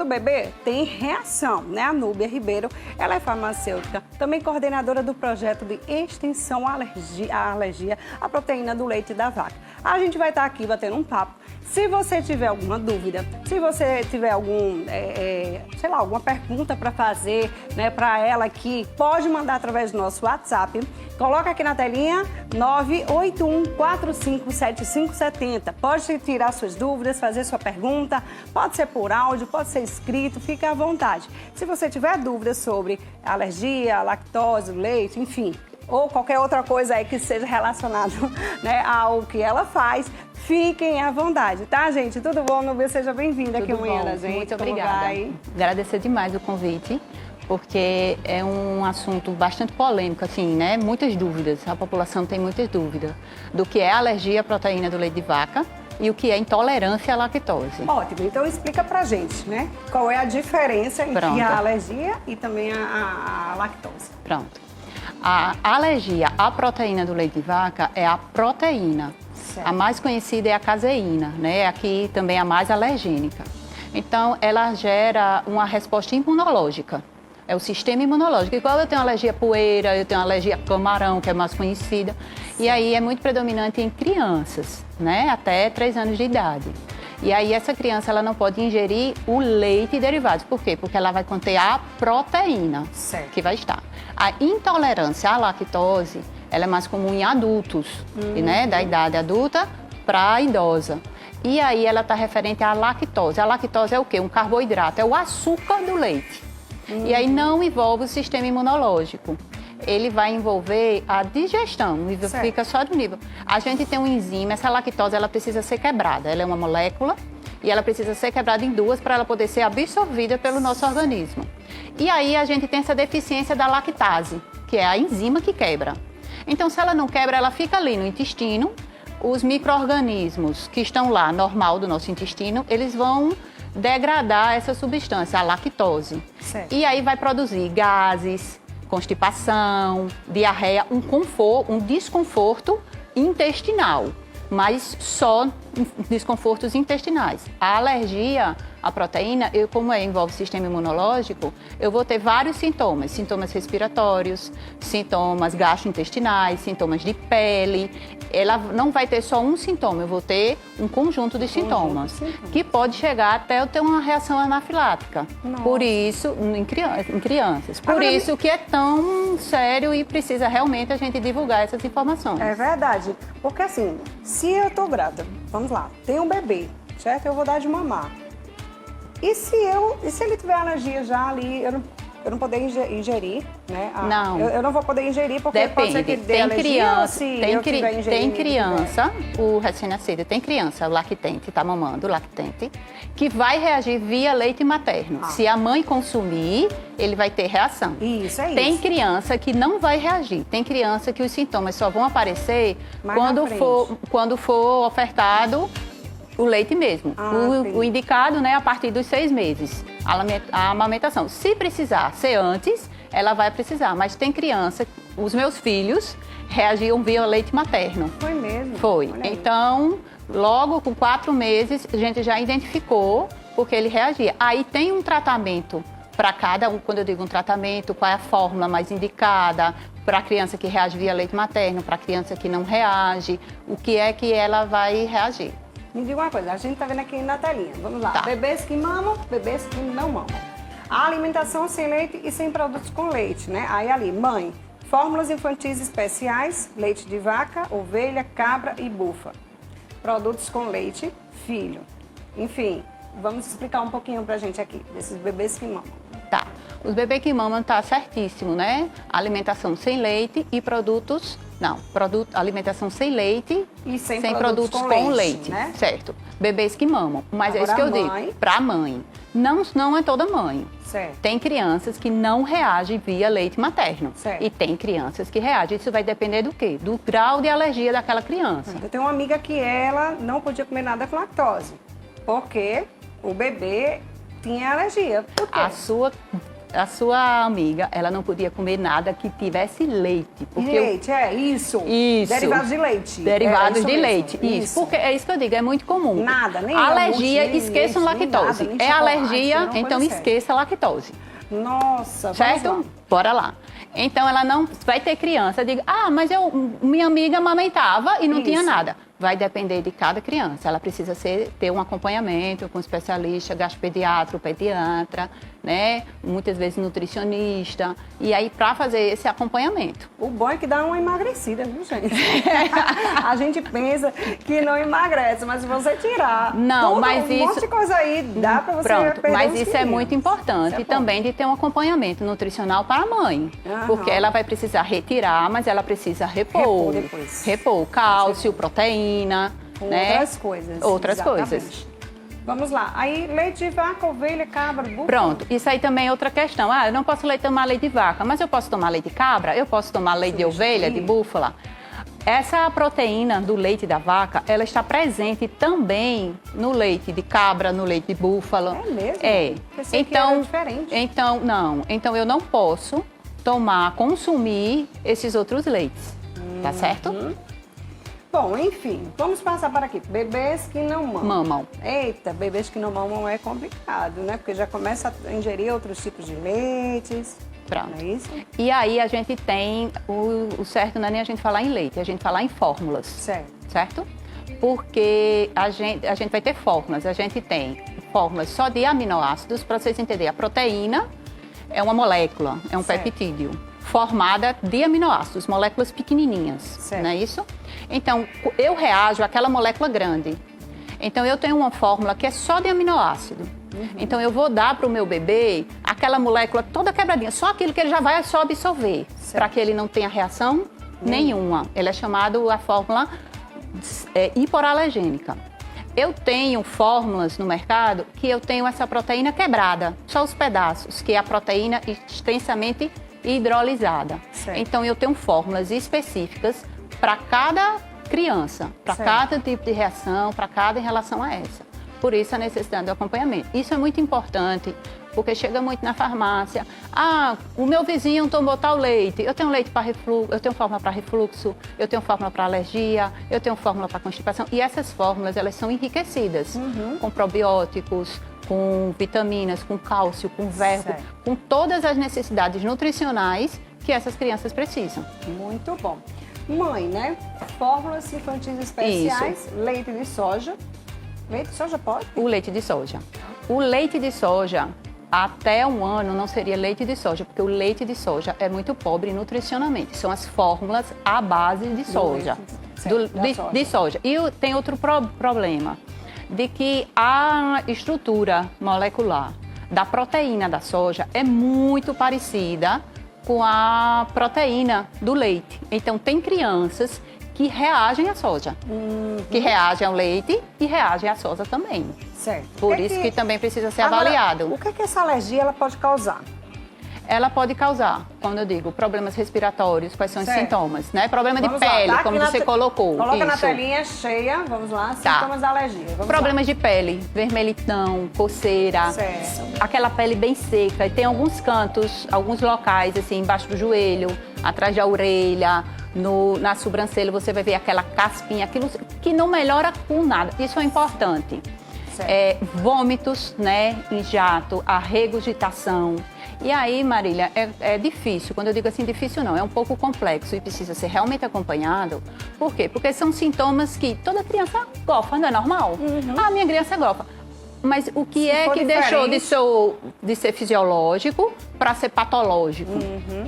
O bebê tem reação, né? A Núbia Ribeiro, ela é farmacêutica, também coordenadora do projeto de extensão à alergia à proteína do leite da vaca. A gente vai estar aqui batendo um papo. Se você tiver alguma dúvida, se você tiver alguma pergunta para fazer, né, para ela aqui, pode mandar através do nosso WhatsApp. Coloca aqui na telinha 981457570. Pode tirar suas dúvidas, fazer sua pergunta, pode ser por áudio, pode ser escrito, fique à vontade. Se você tiver dúvidas sobre alergia, lactose, leite, enfim, ou qualquer outra coisa aí que seja relacionado, né, ao que ela faz, fiquem à vontade, tá, gente? Tudo bom, Núbia? Seja bem-vinda aqui amanhã da gente. Muito obrigada. Agradecer demais o convite, porque é um assunto bastante polêmico, assim, né? Muitas dúvidas, a população tem muitas dúvidas do que é alergia à proteína do leite de vaca e o que é intolerância à lactose. Ótimo, então explica pra gente, né? Qual é a diferença entre a alergia e também a lactose. Pronto. A alergia à proteína do leite de vaca é a proteína. Certo. A mais conhecida é a caseína, né? Aqui também é a mais alergênica. Então, ela gera uma resposta imunológica. É o sistema imunológico. Igual eu tenho alergia à poeira, eu tenho alergia a camarão, que é mais conhecida. E aí é muito predominante em crianças, né? Até 3 anos de idade. E aí essa criança ela não pode ingerir o leite e derivados. Por quê? Porque ela vai conter a proteína que vai estar. A intolerância à lactose, ela é mais comum em adultos, né? Da idade adulta para a idosa. E aí ela está referente à lactose. A lactose é o quê? Um carboidrato, é o açúcar do leite. E aí não envolve o sistema imunológico. Ele vai envolver a digestão, fica só do nível. A gente tem uma enzima, essa lactose ela precisa ser quebrada. Ela é uma molécula e ela precisa ser quebrada em 2 para ela poder ser absorvida pelo nosso organismo. E aí a gente tem essa deficiência da lactase, que é a enzima que quebra. Então, se ela não quebra, ela fica ali no intestino. Os micro-organismos que estão lá, normal do nosso intestino, eles vão degradar essa substância, a lactose. Certo. E aí vai produzir gases, constipação, diarreia, um desconforto intestinal, mas só desconfortos intestinais. A alergia à proteína, como envolve o sistema imunológico, eu vou ter vários sintomas. Sintomas respiratórios, sintomas gastrointestinais, sintomas de pele. Ela não vai ter só um sintoma, eu vou ter um conjunto de sintomas, que pode chegar até eu ter uma reação anafilática. Nossa. Por isso, em crianças. Por isso que é tão sério e precisa realmente a gente divulgar essas informações. É verdade, porque assim, se eu tô grávida, vamos lá, tem um bebê, certo? Eu vou dar de mamar. E se ele tiver alergia já ali, eu não poder ingerir, né? Não. Eu não vou poder ingerir porque depende. Pode ser que dê alergia, tem criança, o recém-nascido, tem criança lactente, tá mamando, lactente, que vai reagir via leite materno. Se a mãe consumir, ele vai ter reação. Isso, é tem isso. criança que não vai reagir. Tem criança que os sintomas só vão aparecer quando for ofertado o leite mesmo. O indicado, né, a partir dos 6 meses, a amamentação. Se precisar ser antes, ela vai precisar. Mas tem criança, os meus filhos reagiam via leite materno. Foi mesmo? Foi. Então, logo com 4 meses, a gente já identificou porque ele reagia. Aí tem um tratamento para cada um. Quando eu digo um tratamento, qual é a fórmula mais indicada para a criança que reage via leite materno, para a criança que não reage, o que é que ela vai reagir. Me diga uma coisa, a gente tá vendo aqui na telinha, vamos lá. Tá. Bebês que mamam, bebês que não mamam. A alimentação sem leite e sem produtos com leite, né? Aí ali, mãe, fórmulas infantis especiais, leite de vaca, ovelha, cabra e bufa. Produtos com leite, filho. Enfim, vamos explicar um pouquinho pra gente aqui, desses bebês que mamam. Tá, os bebês que mamam tá certíssimo, né? Alimentação sem leite e produtos... alimentação sem leite e sem produtos com leite, né? Certo. Bebês que mamam. Mas agora, é isso que eu digo, pra mãe. Não é toda mãe. Certo. Tem crianças que não reagem via leite materno. Certo. E tem crianças que reagem. Isso vai depender do quê? Do grau de alergia daquela criança. Eu tenho uma amiga que ela não podia comer nada com lactose, porque o bebê tinha alergia. Por quê? a sua amiga, ela não podia comer nada que tivesse leite. Porque leite, isso. Isso. Derivados de leite. Derivados de leite, mesmo. Isso. Porque é isso que eu digo, é muito comum. Nada, nem alergia, iogurte, esqueçam leite, lactose. nem nada, nem é chocolate, alergia, não então pode ser. esqueça a lactose. Nossa, Certo? vamos lá. Bora lá. Então, ela não vai ter criança. Diga, mas minha amiga amamentava e não tinha nada. Vai depender de cada criança. Ela precisa ter um acompanhamento com um especialista, gastropediatra, pediatra, né? Muitas vezes nutricionista. E aí, para fazer esse acompanhamento. O bom é que dá uma emagrecida, viu, gente? A gente pensa que não emagrece, mas se você tirar um monte de coisa aí, dá para você perder mas uns isso é quilinhos. muito importante também de ter um acompanhamento nutricional para a mãe. Porque ela vai precisar retirar, mas ela precisa repor. Depois. Repor cálcio, proteína, né? Outras coisas. Outras exatamente. coisas. Vamos lá. Aí, leite de vaca, ovelha, cabra, búfalo. Pronto, isso aí também é outra questão. Eu não posso tomar leite de vaca, mas eu posso tomar leite de cabra, eu posso tomar leite de ovelha, de búfala. Essa proteína do leite da vaca, ela está presente também no leite de cabra, no leite de búfalo. É mesmo? É. Pensei que era diferente. Então eu não posso consumir esses outros leites, tá certo? Bom, enfim, vamos passar para aqui. Bebês que não mamam. Mamam. Eita, bebês que não mamam é complicado, né? Porque já começa a ingerir outros tipos de leites. Pronto. Não é isso? E aí a gente tem o certo não é nem a gente falar em leite, é a gente falar em fórmulas. Certo. Certo? Porque a gente vai ter fórmulas. A gente tem fórmulas só de aminoácidos, para vocês entenderem. A proteína é uma molécula, é um peptídeo, formada de aminoácidos, moléculas pequenininhas, certo. Não é isso? Então, eu reajo àquela molécula grande. Então, eu tenho uma fórmula que é só de aminoácido. Então, eu vou dar para o meu bebê aquela molécula toda quebradinha, só aquilo que ele já vai só absorver, para que ele não tenha reação nenhuma. Ele é chamado a fórmula hipoalergênica. Eu tenho fórmulas no mercado que eu tenho essa proteína quebrada, só os pedaços, que é a proteína extensamente hidrolisada. Certo. Então, eu tenho fórmulas específicas para cada criança, para cada tipo de reação, para cada em relação a essa. Por isso, a necessidade do acompanhamento. Isso é muito importante, porque chega muito na farmácia. O meu vizinho tomou tal leite. Eu tenho leite para refluxo, eu tenho fórmula para refluxo, eu tenho fórmula para alergia, eu tenho fórmula para constipação. E essas fórmulas, elas são enriquecidas com probióticos, com vitaminas, com cálcio, com verbo, com todas as necessidades nutricionais que essas crianças precisam. Muito bom. Mãe, né? Fórmulas infantis especiais, leite de soja. Leite de soja pode? O leite de soja. O leite de soja, até 1 ano, não seria leite de soja, porque o leite de soja é muito pobre nutricionalmente. São as fórmulas à base de soja. De soja. E tem outro problema, de que a estrutura molecular da proteína da soja é muito parecida com a proteína do leite. Então, tem crianças que reagem à soja, que reagem ao leite e reagem à soja também. Certo. Por isso que também precisa ser avaliado. O que essa alergia ela pode causar? Ela pode causar, quando eu digo, problemas respiratórios, quais são os sintomas, né? Problema de Vamos pele, lá, como você colocou. Coloca na telinha cheia, vamos lá, sintomas da alergia. Problemas de pele, vermelhidão, coceira, aquela pele bem seca. E tem alguns cantos, alguns locais, assim, embaixo do joelho, atrás da orelha, na sobrancelha, você vai ver aquela caspinha, aquilo que não melhora com nada. Isso é importante. Vômitos, né, em jato, a regurgitação. E aí, Marília, é difícil. Quando eu digo assim, difícil não, é um pouco complexo e precisa ser realmente acompanhado. Por quê? Porque são sintomas que toda criança gofa, não é normal? Minha criança gofa. Mas o que é que deixou de ser fisiológico para ser patológico,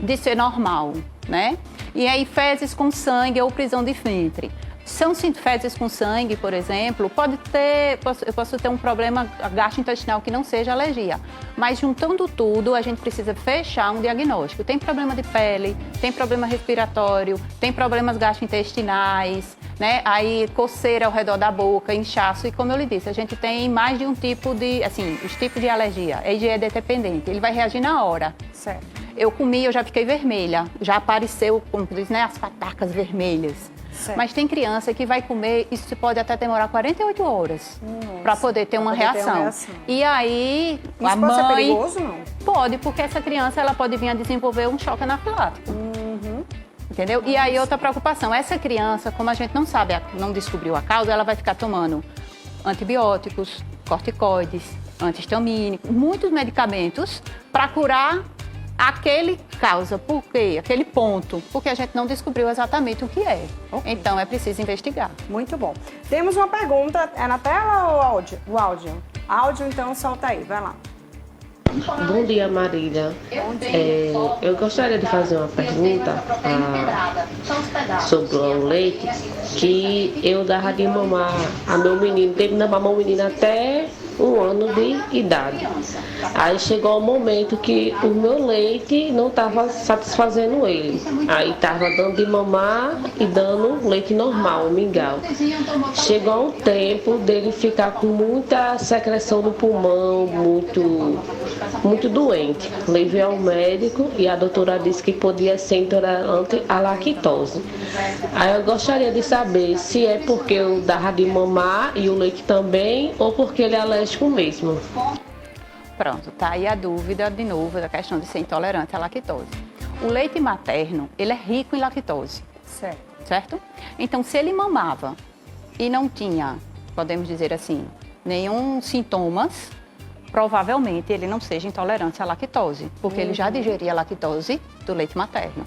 de ser normal, né? E aí, fezes com sangue ou prisão de ventre. São fezes com sangue, por exemplo, eu posso ter um problema gastrointestinal que não seja alergia. Mas juntando tudo, a gente precisa fechar um diagnóstico. Tem problema de pele, tem problema respiratório, tem problemas gastrointestinais, né? Aí coceira ao redor da boca, inchaço. E como eu lhe disse, a gente tem mais de um tipo de, assim, os tipos de alergia. É dependente, ele vai reagir na hora. Certo. Eu comi, eu já fiquei vermelha. Já apareceu, como diz, né, as patacas vermelhas. Certo. Mas tem criança que vai comer, isso pode até demorar 48 horas para poder ter uma reação. E aí, isso a mãe... Isso pode ser perigoso, não? Pode, porque essa criança ela pode vir a desenvolver um choque anafilático. Entendeu? E aí, outra preocupação, essa criança, como a gente não sabe, não descobriu a causa, ela vai ficar tomando antibióticos, corticoides, anti-histamínicos, muitos medicamentos para curar aquele causa. Por quê? Aquele ponto. Porque a gente não descobriu exatamente o que é. Okay. Então, é preciso investigar. Muito bom. Temos uma pergunta. É na tela ou áudio? O áudio. Áudio, então, solta aí. Vai lá. Bom dia, Marília. Eu gostaria de fazer uma pergunta sobre o leite que eu dava de mamar a meu menino. Teve de mamar o menino até 1 ano de idade. Aí chegou um momento que o meu leite não estava satisfazendo ele. Aí estava dando de mamar e dando leite normal, mingau. Chegou um tempo dele ficar com muita secreção no pulmão, muito doente. Levei ao médico e a doutora disse que podia ser intolerante à lactose. Aí eu gostaria de saber se é porque eu dava de mamar e o leite também, ou porque ele é alérgico mesmo. Pronto, tá aí a dúvida de novo da questão de ser intolerante à lactose. O leite materno, ele é rico em lactose. Certo? Então, se ele mamava e não tinha, podemos dizer assim, nenhum sintomas, provavelmente ele não seja intolerante à lactose, porque ele já digeria a lactose do leite materno.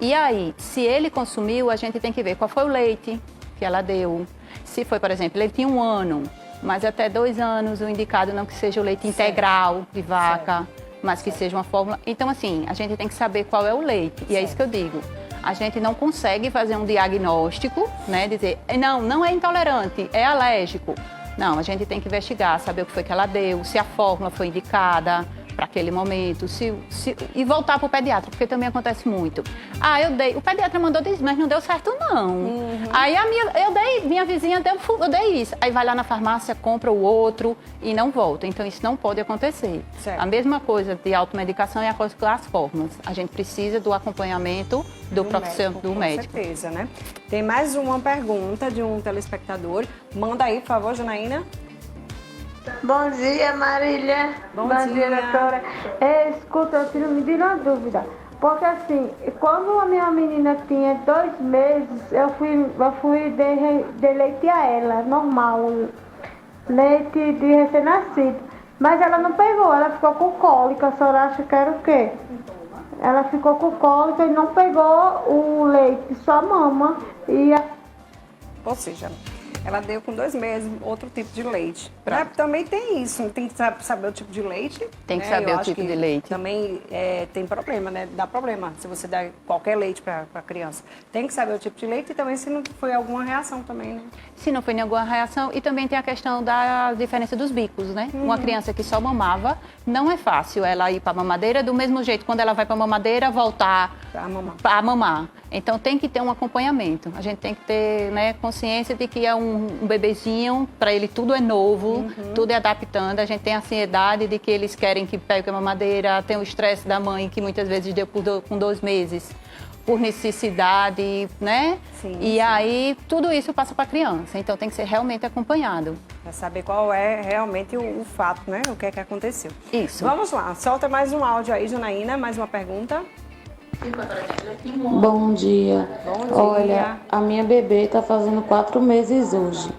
E aí, se ele consumiu, a gente tem que ver qual foi o leite que ela deu. Se foi, por exemplo, ele tinha 1 ano, mas até 2 anos, o indicado não que seja o leite integral de vaca, mas que seja uma fórmula. Então, assim, a gente tem que saber qual é o leite. E é isso que eu digo. A gente não consegue fazer um diagnóstico, né? Dizer, não é intolerante, é alérgico. Não, a gente tem que investigar, saber o que foi que ela deu, se a fórmula foi indicada para aquele momento, e voltar para o pediatra, porque também acontece muito. Eu dei, o pediatra mandou dizer, mas não deu certo não. Aí minha vizinha eu dei isso. Aí vai lá na farmácia, compra o outro e não volta. Então isso não pode acontecer. Certo. A mesma coisa de automedicação é a coisa com as fórmulas. A gente precisa do acompanhamento do profissional, do médico. Com certeza, né? Tem mais uma pergunta de um telespectador. Manda aí, por favor, Janaína. Bom dia, Marília. Bom dia, doutora. Escuta, eu tiro me tira uma dúvida. Porque assim, quando a minha menina tinha 2 meses, eu fui de leite a ela, normal, leite de recém-nascido. Mas ela não pegou, ela ficou com cólica. A senhora acha que era o quê? Ela ficou com cólica e não pegou o leite, só mama. Ou seja, ela deu com 2 meses outro tipo de leite. Né? Também tem isso, tem que saber o tipo de leite. Tem que saber o tipo de leite. Também tem problema, né? Dá problema se você der qualquer leite para a criança. Tem que saber o tipo de leite e também se não foi alguma reação também, né? Se não foi nenhuma reação. E também tem a questão da diferença dos bicos, né? Uma criança que só mamava, não é fácil ela ir para a mamadeira, do mesmo jeito, quando ela vai para a mamadeira, voltar a mamar. Então tem que ter um acompanhamento. A gente tem que ter, né, consciência de que é um bebezinho, para ele tudo é novo, tudo é adaptando. A gente tem a ansiedade de que eles querem que pegue a mamadeira, tem o estresse da mãe, que muitas vezes deu com 2 meses, por necessidade, né? Sim. Aí tudo isso passa para a criança. Então tem que ser realmente acompanhado. Para saber qual é realmente o fato, né? O que é que aconteceu. Isso. Vamos lá, solta mais um áudio aí, Janaína, mais uma pergunta. Bom dia. Bom dia. Olha, a minha bebê está fazendo 4 meses hoje.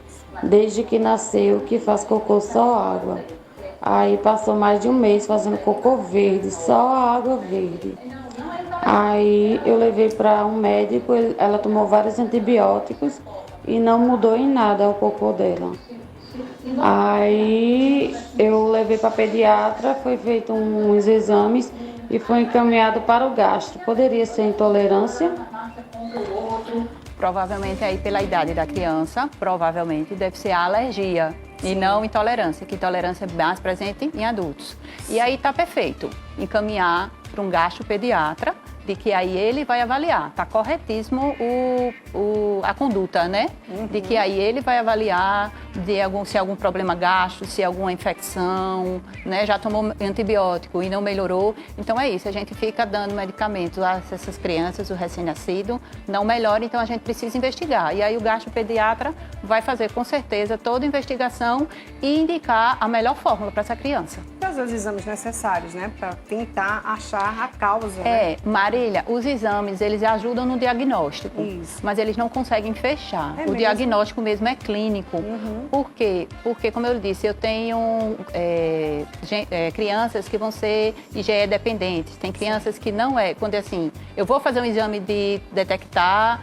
Desde que nasceu, que faz cocô só água. Aí passou mais de 1 mês fazendo cocô verde, só água verde. Aí eu levei para um médico, ela tomou vários antibióticos e não mudou em nada o cocô dela. Aí eu levei para pediatra, foi feito uns exames e foi encaminhado para o gastro. Poderia ser intolerância? Provavelmente aí pela idade da criança, provavelmente deve ser a alergia. Sim. E não intolerância, que intolerância é mais presente em adultos. E aí tá perfeito, encaminhar para um gastropediatra, de que aí ele vai avaliar. Está corretíssimo a conduta, né? De que aí ele vai avaliar se algum problema gástrico, se alguma infecção, né? Já tomou antibiótico e não melhorou. Então é isso, a gente fica dando medicamentos a essas crianças, o recém-nascido, não melhora, então a gente precisa investigar. E aí o gastropediatra vai fazer com certeza toda a investigação e indicar a melhor fórmula para essa criança. Fazer os exames necessários, né? Para tentar achar a causa, né? Marília, os exames, eles ajudam no diagnóstico, mas eles não conseguem fechar. O diagnóstico mesmo é clínico. Por quê? Porque, como eu disse, eu tenho crianças que vão ser IgE dependentes. Tem crianças que não quando assim, eu vou fazer um exame de detectar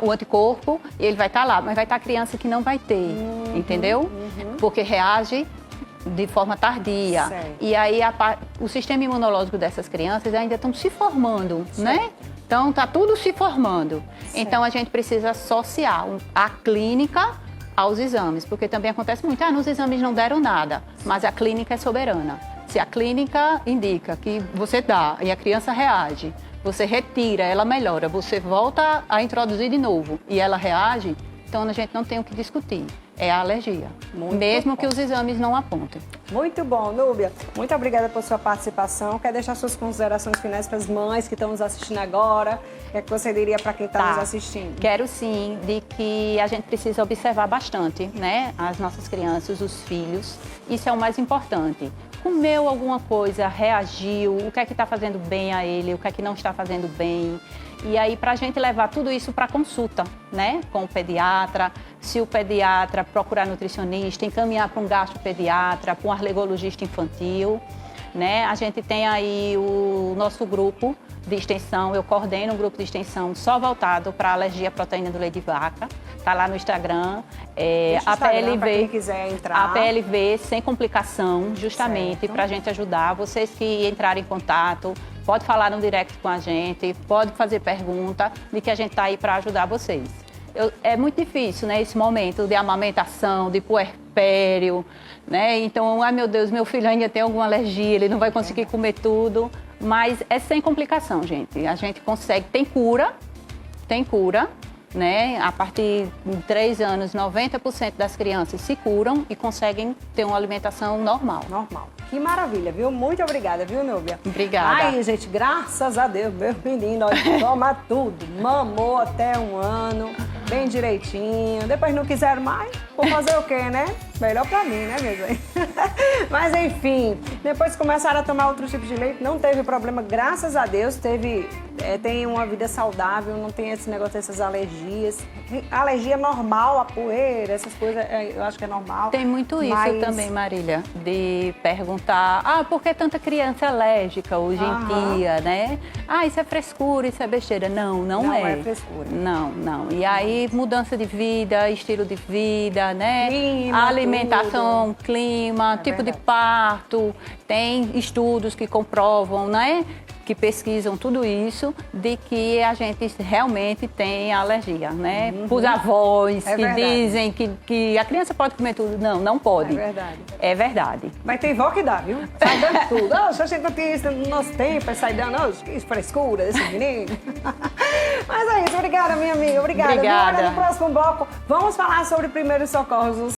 o anticorpo e ele vai estar lá, mas vai estar a criança que não vai ter, entendeu? Porque reage de forma tardia. Certo. E aí o sistema imunológico dessas crianças ainda estão se formando, né? Então está tudo se formando. Certo. Então a gente precisa associar a clínica aos exames, porque também acontece muito, nos exames não deram nada, mas a clínica é soberana. Se a clínica indica que você dá e a criança reage, você retira, ela melhora, você volta a introduzir de novo e ela reage, então a gente não tem o que discutir. É a alergia, mesmo que os exames não apontem. Muito bom, Núbia. Muito obrigada por sua participação. Quer deixar suas considerações finais para as mães que estão nos assistindo agora? O que é que você diria para quem está nos assistindo? Quero sim, de que a gente precisa observar bastante, né? As nossas crianças, os filhos. Isso é o mais importante. Comeu alguma coisa, reagiu, o que é que está fazendo bem a ele, o que é que não está fazendo bem. E aí, para a gente levar tudo isso para consulta, né? Com o pediatra, se o pediatra procurar nutricionista, encaminhar para um gastropediatra, para um alergologista infantil, né? A gente tem aí o nosso grupo de extensão, eu coordeno um grupo de extensão só voltado para alergia à proteína do leite de vaca. Está lá no Instagram, a PLV, para quem quiser entrar. A PLV sem complicação, justamente para a gente ajudar. Vocês que entrarem em contato, pode falar no direct com a gente, pode fazer pergunta, de que a gente está aí para ajudar vocês. É muito difícil, né, esse momento de amamentação, de puerpério, né? Então, ai meu Deus, meu filho ainda tem alguma alergia, ele não vai conseguir comer tudo, mas é sem complicação, gente. A gente consegue, tem cura, né? A partir de 3 anos, 90% das crianças se curam e conseguem ter uma alimentação normal. Normal. Que maravilha, viu? Muito obrigada, viu, Núbia? Obrigada. Aí, gente, graças a Deus, meu menino, olha, toma tudo. Mamou até 1 ano, bem direitinho. Depois não quiseram mais, vou fazer o quê, né? Melhor pra mim, né, meu bem? Mas, enfim, depois começaram a tomar outros tipos de leite, não teve problema, graças a Deus, tem uma vida saudável, não tem esse negócio dessas alergias. Alergia normal, a poeira, essas coisas, eu acho que é normal. Tem muito isso também, Marília, de perguntar, por que tanta criança alérgica hoje em dia, né? Isso é frescura, isso é besteira. Não é. Não é frescura. Não. E aí, mudança de vida, estilo de vida, né? Clima, alimentação, clima, tipo de parto. Tem estudos que comprovam, né? Que pesquisam tudo isso, de que a gente realmente tem alergia, né? Os avós que dizem que a criança pode comer tudo. Não pode. É verdade. É verdade. Mas tem vó que dá, viu? Sai dando tudo. Se a gente não tinha isso no nosso tempo, sai dando, que frescura desse menino. Mas é isso, obrigada, minha amiga. Obrigada. Obrigada. No próximo bloco, vamos falar sobre primeiros socorros.